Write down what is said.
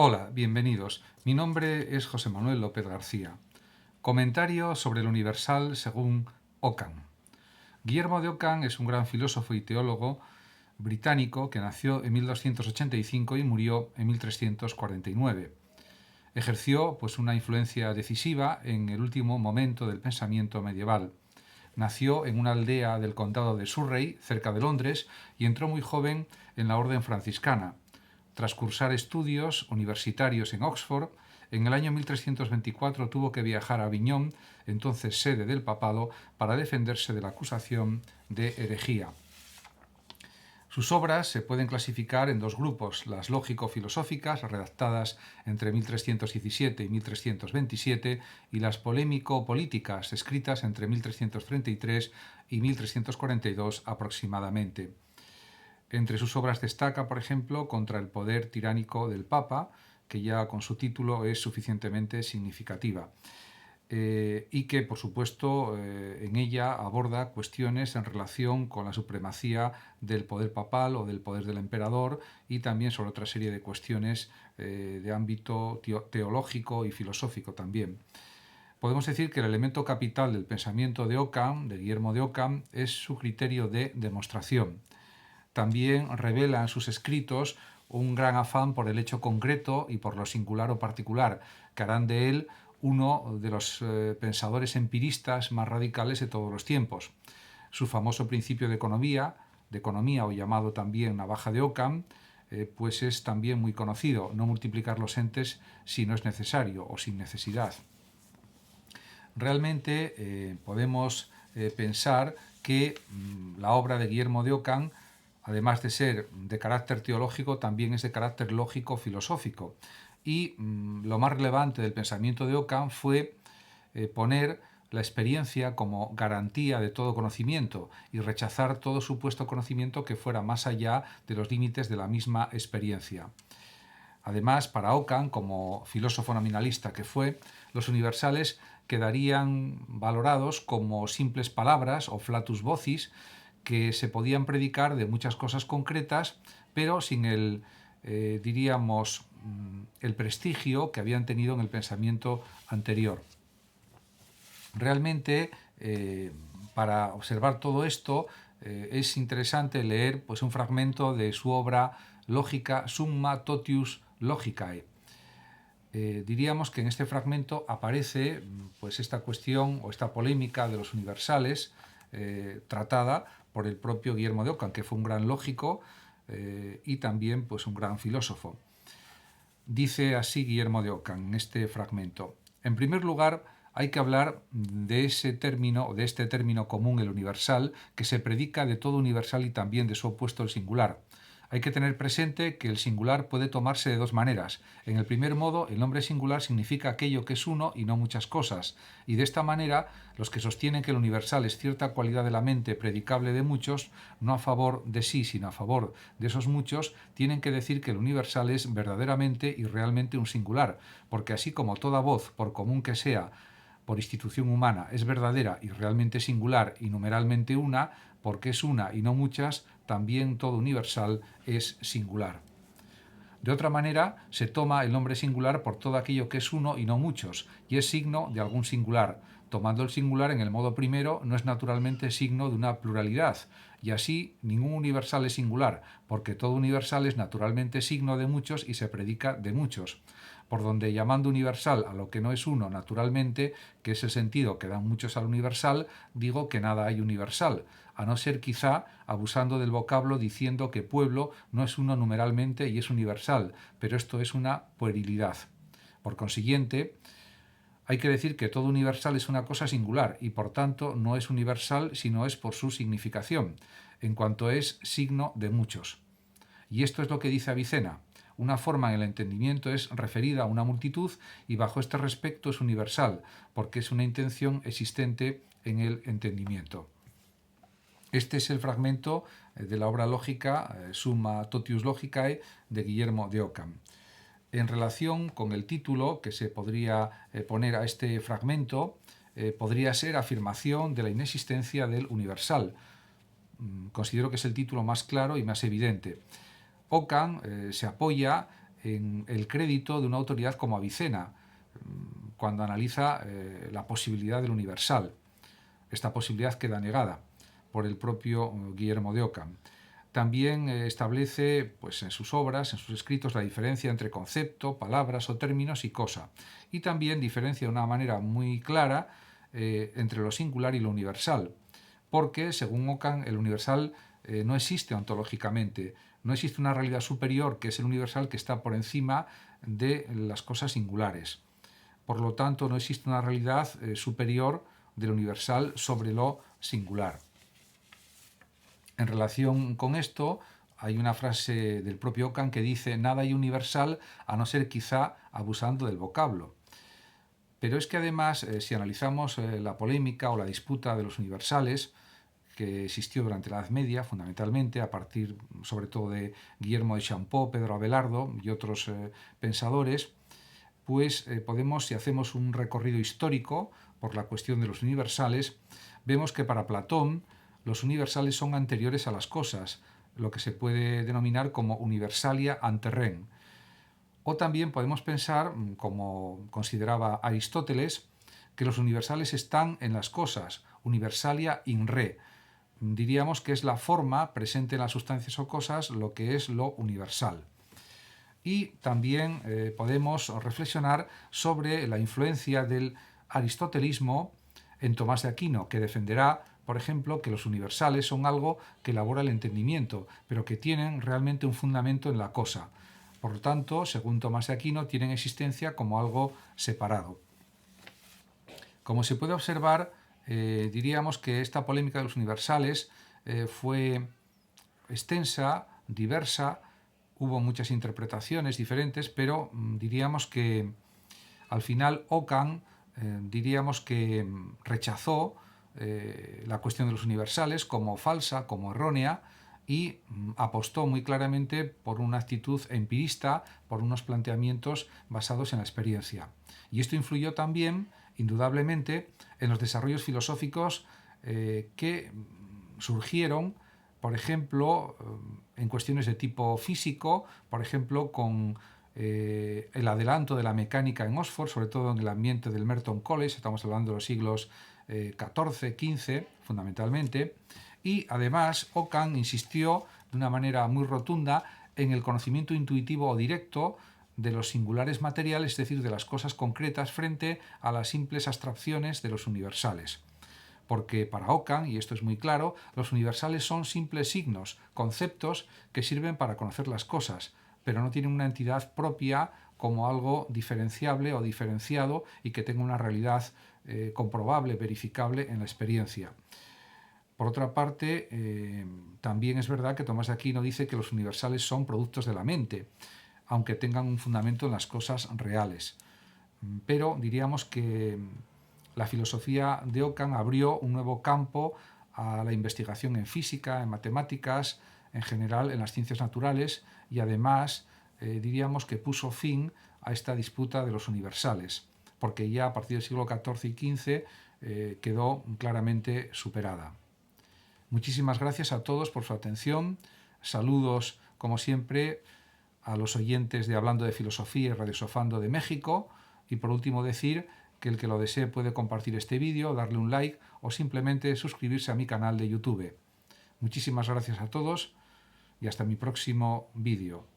Hola, bienvenidos. Mi nombre es José Manuel López García. Comentario sobre el universal según Ockham. Guillermo de Ockham es un gran filósofo y teólogo británico que nació en 1285 y murió en 1349. Ejerció una influencia decisiva en el último momento del pensamiento medieval. Nació en una aldea del condado de Surrey, cerca de Londres, y entró muy joven en la orden franciscana. Tras cursar estudios universitarios en Oxford, en el año 1324 tuvo que viajar a Aviñón, entonces sede del papado, para defenderse de la acusación de herejía. Sus obras se pueden clasificar en dos grupos: las lógico-filosóficas, redactadas entre 1317 y 1327, y las polémico-políticas, escritas entre 1333 y 1342 aproximadamente. Entre sus obras destaca, por ejemplo, Contra el poder tiránico del Papa, que ya con su título es suficientemente significativa. Y que, por supuesto, en ella aborda cuestiones en relación con la supremacía del poder papal o del poder del emperador, y también sobre otra serie de cuestiones de ámbito teológico y filosófico también. Podemos decir que el elemento capital del pensamiento de Ockham, de Guillermo de Ockham, es su criterio de demostración. También revela en sus escritos un gran afán por el hecho concreto y por lo singular o particular, que harán de él uno de los pensadores empiristas más radicales de todos los tiempos. Su famoso principio de economía o llamado también navaja de Ockham, pues es también muy conocido: no multiplicar los entes si no es necesario o sin necesidad. Realmente podemos pensar que la obra de Guillermo de Ockham, además de ser de carácter teológico, también es de carácter lógico-filosófico. Y lo más relevante del pensamiento de Ockham fue poner la experiencia como garantía de todo conocimiento y rechazar todo supuesto conocimiento que fuera más allá de los límites de la misma experiencia. Además, para Ockham, como filósofo nominalista que fue, los universales quedarían valorados como simples palabras o flatus vocis que se podían predicar de muchas cosas concretas, pero sin el, el prestigio que habían tenido en el pensamiento anterior. Realmente, para observar todo esto, es interesante leer un fragmento de su obra lógica Summa Totius Logicae. Diríamos que en este fragmento aparece esta cuestión o esta polémica de los universales, tratada por el propio Guillermo de Ockham, que fue un gran lógico y también un gran filósofo. Dice así Guillermo de Ockham en este fragmento: en primer lugar, hay que hablar de este término común, el universal, que se predica de todo universal y también de su opuesto, el singular. Hay que tener presente que el singular puede tomarse de dos maneras. En el primer modo, el nombre singular significa aquello que es uno y no muchas cosas, y de esta manera los que sostienen que el universal es cierta cualidad de la mente predicable de muchos, no a favor de sí sino a favor de esos muchos, tienen que decir que el universal es verdaderamente y realmente un singular, porque así como toda voz, por común que sea, por institución humana, es verdadera y realmente singular y numeralmente una, porque es una y no muchas, también todo universal es singular. De otra manera, se toma el nombre singular por todo aquello que es uno y no muchos, y es signo de algún singular. Tomando el singular en el modo primero, no es naturalmente signo de una pluralidad, y así ningún universal es singular, porque todo universal es naturalmente signo de muchos y se predica de muchos. Por donde, llamando universal a lo que no es uno naturalmente, que es el sentido que dan muchos al universal, digo que nada hay universal, a no ser quizá abusando del vocablo diciendo que pueblo no es uno numeralmente y es universal, pero esto es una puerilidad. Por consiguiente, hay que decir que todo universal es una cosa singular y por tanto no es universal sino es por su significación, en cuanto es signo de muchos. Y esto es lo que dice Avicena: una forma en el entendimiento es referida a una multitud y bajo este respecto es universal, porque es una intención existente en el entendimiento. Este es el fragmento de la obra lógica Summa Totius Logicae de Guillermo de Ockham. En relación con el título que se podría poner a este fragmento, podría ser Afirmación de la inexistencia del universal. Considero que es el título más claro y más evidente. Ockham se apoya en el crédito de una autoridad como Avicena, cuando analiza la posibilidad del universal. Esta posibilidad queda negada por el propio Guillermo de Ockham. También establece pues, en sus obras, en sus escritos, la diferencia entre concepto, palabras o términos y cosa. Y también diferencia de una manera muy clara entre lo singular y lo universal. Porque, según Ockham, el universal no existe ontológicamente. No existe una realidad superior, que es el universal, que está por encima de las cosas singulares. Por lo tanto, no existe una realidad superior del universal sobre lo singular. En relación con esto, hay una frase del propio Ockham que dice: nada hay universal a no ser quizá abusando del vocablo. Pero es que además, si analizamos la polémica o la disputa de los universales, que existió durante la Edad Media, fundamentalmente, a partir sobre todo de Guillermo de Champeaux, Pedro Abelardo y otros pensadores, pues podemos, si hacemos un recorrido histórico por la cuestión de los universales, vemos que para Platón los universales son anteriores a las cosas, lo que se puede denominar como universalia ante rem. O también podemos pensar, como consideraba Aristóteles, que los universales están en las cosas, universalia in re. Diríamos que es la forma presente en las sustancias o cosas lo que es lo universal. Y también podemos reflexionar sobre la influencia del aristotelismo en Tomás de Aquino, que defenderá, por ejemplo, que los universales son algo que elabora el entendimiento, pero que tienen realmente un fundamento en la cosa. Por lo tanto, según Tomás de Aquino, tienen existencia como algo separado. Como se puede observar, diríamos que esta polémica de los universales fue extensa, diversa, hubo muchas interpretaciones diferentes, pero diríamos que al final Ockham diríamos que rechazó la cuestión de los universales como falsa, como errónea, y apostó muy claramente por una actitud empirista, por unos planteamientos basados en la experiencia. Y esto influyó también, indudablemente, en los desarrollos filosóficos que surgieron, por ejemplo, en cuestiones de tipo físico, por ejemplo, con el adelanto de la mecánica en Oxford, sobre todo en el ambiente del Merton College, estamos hablando de los siglos XIV, XV, fundamentalmente, y además Ockham insistió de una manera muy rotunda en el conocimiento intuitivo o directo de los singulares materiales, es decir, de las cosas concretas frente a las simples abstracciones de los universales. Porque para Ockham, y esto es muy claro, los universales son simples signos, conceptos que sirven para conocer las cosas, pero no tienen una entidad propia como algo diferenciable o diferenciado y que tenga una realidad comprobable, verificable en la experiencia. Por otra parte, también es verdad que Tomás de Aquino dice que los universales son productos de la mente, aunque tengan un fundamento en las cosas reales. Pero diríamos que la filosofía de Ockham abrió un nuevo campo a la investigación en física, en matemáticas, en general en las ciencias naturales, y además diríamos que puso fin a esta disputa de los universales, porque ya a partir del siglo XIV y XV quedó claramente superada. Muchísimas gracias a todos por su atención. Saludos, como siempre, a los oyentes de Hablando de Filosofía y Radio Sofando de México. Y por último decir que el que lo desee puede compartir este vídeo, darle un like o simplemente suscribirse a mi canal de YouTube. Muchísimas gracias a todos y hasta mi próximo vídeo.